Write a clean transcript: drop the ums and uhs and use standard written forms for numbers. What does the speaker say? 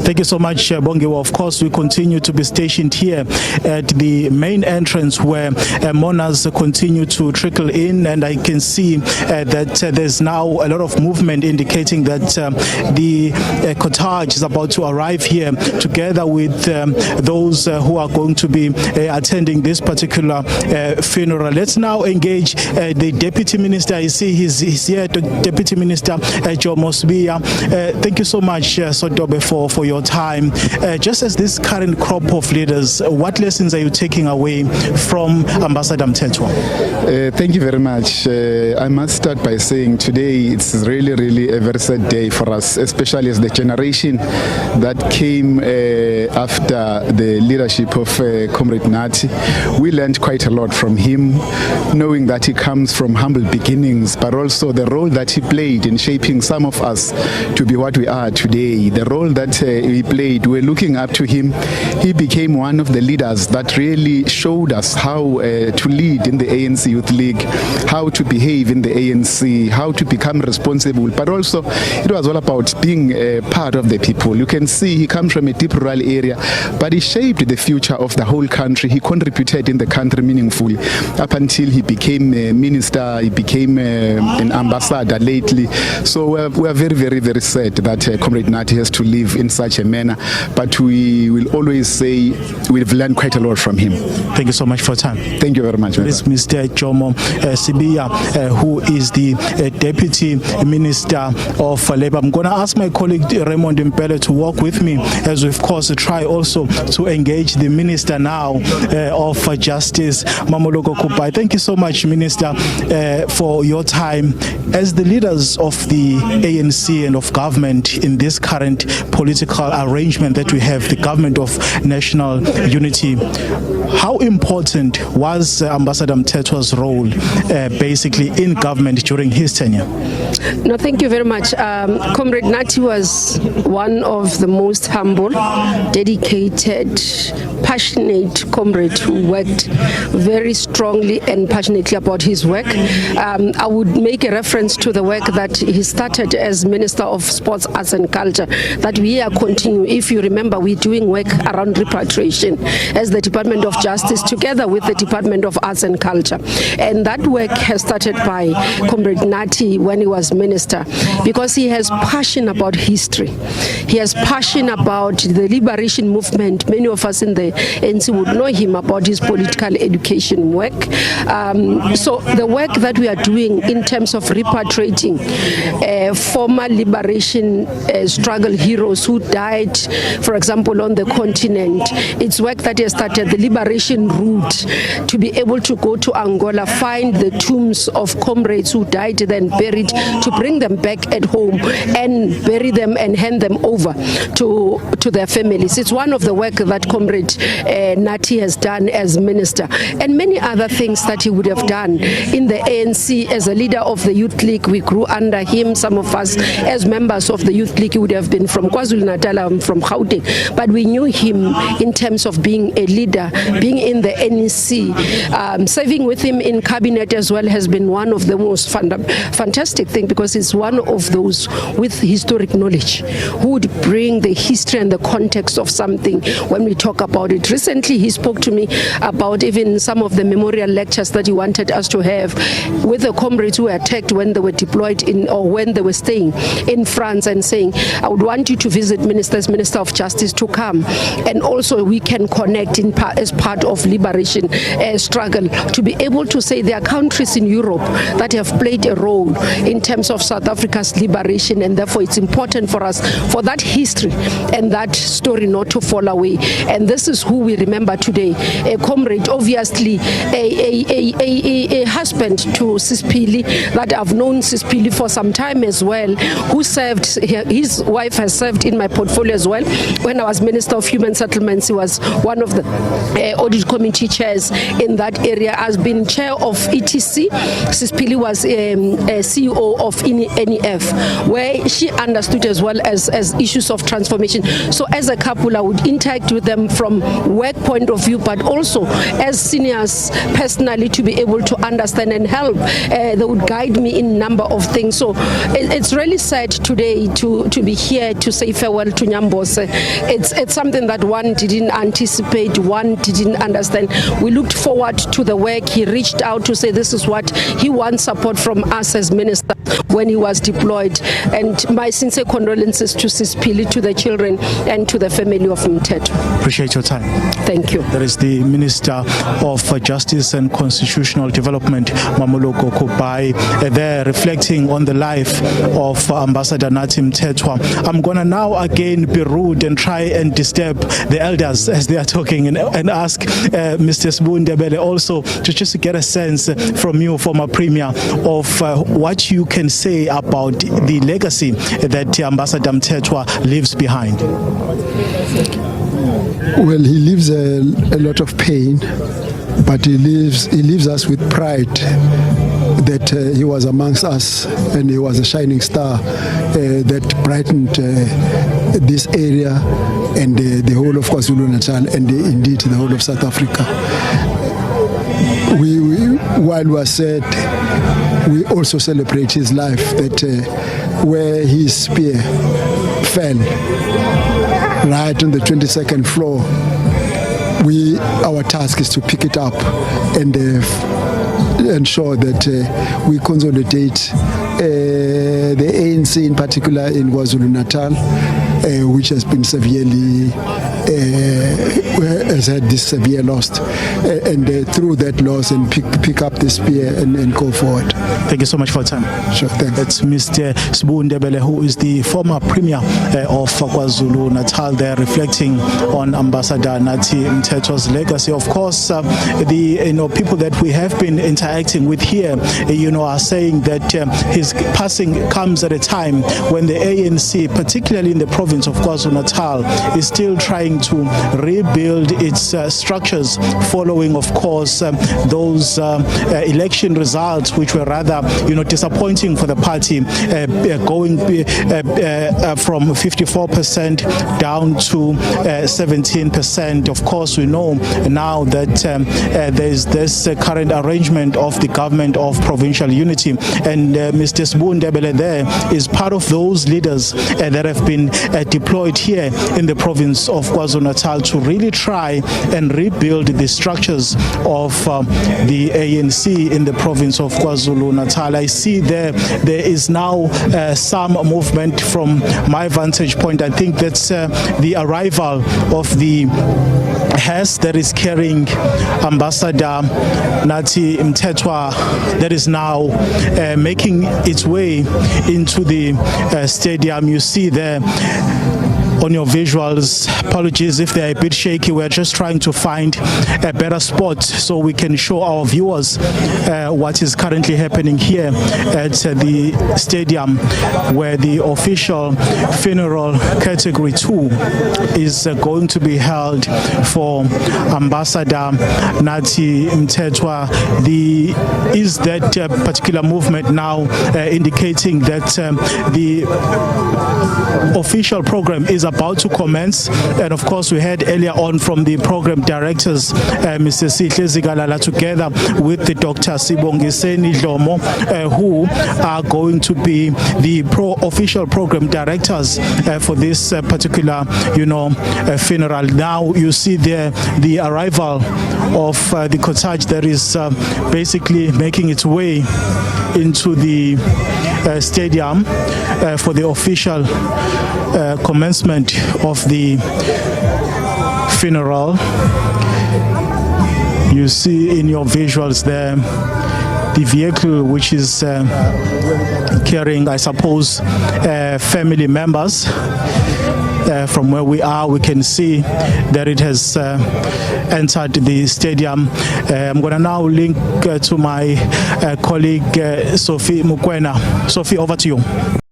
Thank you so much, Bongiwa. Of course, we continue to be stationed here at the main entrance where mourners continue to trickle in, and I can see that there's now a lot of movement indicating that the cortege is about to arrive here together with those who are going to be attending this particular funeral. Let's now engage the Deputy Minister. I see he's here, Deputy Minister Jomo Sibiya. Thank you so much, Sotobe, for your time. Just as this current crop of leaders, what lessons are you taking away from Ambassador Mthethwa? Thank you very much. I must start by saying today it's really a very sad day for us, especially as the generation that came after the leadership of Comrade Nathi. We learned quite a lot from him, knowing that he comes from humble beginnings, but also the role that he played in shaping some of us to be what we are today. The role that he played, we're looking up to him. He became one of the leaders that really showed us how to lead in the ANC Youth League, how to behave in the ANC, how to become responsible, but also it was all about being part of the people. You can see he comes from a deep rural area, but he shaped the future of the whole country. He contributed in the country meaningfully up until he became a minister, he became an ambassador lately. So we are very sad that Comrade Nathi has to live in such a manner, but we will always say we've learned quite a lot from him. Thank you so much for your time. Thank you very much. This is Mr. Jomo Sibiya, who is the Deputy Minister of Labour. I'm going to ask my colleague Raymond Mpele to walk with me as we, of course, try also to engage the Minister now of Justice, Mamoloko Kupai. Thank you so much, Minister, for your time. As the leaders of the ANC and of government in this current political arrangement that we have, the government of national unity, how important was Ambassador Mthethwa's role basically in government during his tenure? No, thank you very much. Comrade Nathi was one of the most humble, dedicated, passionate comrade who worked very strongly and passionately about his work. I would make a reference to the work that he started as Minister of Sports, Arts and Culture, that we are continuing. If you remember, we're doing work around repatriation as the Department of Justice together with the Department of Arts and Culture. And that work has started by Comrade Nathi when he was Minister, because he has passion about history. He has passion about the liberation movement. Many of us in the ANC would know him about his political education work. So the work that we are doing in terms of repatriating former liberation struggle heroes who died, for example, on the continent, it's work that has started the liberation route to be able to go to Angola, find the tombs of comrades who died then buried, to bring them back at home and bury them and hand them over to their families. It's one of the work that Comrade Nathi has done as minister, and many other things that he would have done in the ANC as a leader of the Youth League. We grew under him. Some of us as members of the Youth League, he would have been from KwaZulu-Natal, from Gauteng, but we knew him in terms of being a leader, being in the NEC. Serving with him in cabinet as well has been one of the most fantastic things, because he's one of those with historic knowledge who would bring the history and the context of something when we talk about it. Recently, he spoke to me about even some of the memorial lectures that he wanted us to have with the comrades who were attacked when they were deployed in, or when they were staying in France, and saying, I would want you to visit ministers, Minister of Justice to come, and also we can connect in as part of liberation struggle, to be able to say there are countries in Europe that have played a role in terms of South Africa's liberation, and therefore it's important for us, for that history and that story not to fall away. And this is who we remember today, a comrade, obviously a husband to Sispili, that I've known Sispili for some time as well, who served, his wife has served in my portfolio as well. When I was Minister of Human Settlements, he was one of the audit committee chairs in that area. Has been chair of ETC. Sispili was CEO of NEF, where she understood as well as issues of transformation. So as a couple, I would interact with them from work point of view, but also as seniors personally to be able to understand and help. They would guide me in a number of things. So it's really sad today to be here to say farewell to Nyambose. It's something that one didn't anticipate, one didn't understand. We looked forward to the work. He reached out to say this is what he wants support from us as minister when he was deployed. And my sincere condolences to Sispili, to the children, and to the family of Mthethwa. Appreciate your time. Thank you. That is the Minister of Justice and Constitutional Development, Mamoloko Kubai, there reflecting on the life of Ambassador Nathi Mthethwa. I'm going to now again be rude and try and disturb the elders as they are talking and ask Mr. Sbu Ndebele also to just get a sense from you, former Premier, of what you can say about the legacy that Ambassador Mthethwa leaves behind. Well, he leaves a lot of pain, but he leaves us with pride that he was amongst us and he was a shining star that brightened this area and the whole of KwaZulu-Natal and indeed the whole of South Africa. While we are sad, we also celebrate his life, that where his spear fell right on the 22nd floor, our task is to pick it up and ensure that we consolidate the ANC in particular in KwaZulu-Natal, which has been severely has had this severe loss, and through that loss and pick up the spear and go forward. Thank you so much for your time. Sure, thanks. That's Mr. Sbu Ndebele, who is the former Premier of KwaZulu-Natal, there reflecting on Ambassador Nathi Mthethwa's legacy. Of course, the people that we have been interacting with here, are saying that his passing comes at a time when the ANC, particularly in the province of KwaZulu-Natal, is still trying to rebuild its structures following, of course, those election results which were rather disappointing for the party, going from 54% down to 17%. Of course, we know now that there is this current arrangement of the government of provincial unity, and Mr. Sbu Ndebele there is part of those leaders that have been deployed here in the province of KwaZulu-Natal to really try and rebuild the structures of the ANC in the province of KwaZulu-Natal. I see there is now some movement from my vantage point. I think that's the arrival of the hearse that is carrying Ambassador Nathi Mthethwa, that is now making its way into the stadium. You see there on your visuals, apologies if they're a bit shaky, we're just trying to find a better spot so we can show our viewers what is currently happening here at the stadium, where the official funeral category 2 is going to be held for Ambassador Nathi Mthethwa. Is that particular movement now indicating that the official program is about to commence? And of course, we heard earlier on from the program directors, Mr. Sihle Zikalala, together with the Dr. Sibongiseni Dlomo, who are going to be the official program directors for this particular, funeral. Now you see there the arrival of the cortege that is basically making its way into the stadium for the official commencement of the funeral. You see in your visuals there the vehicle which is carrying, I suppose, family members. From where we are, we can see that it has entered the stadium. I'm going to now link to my colleague Sophie Mukwena. Sophie, over to you.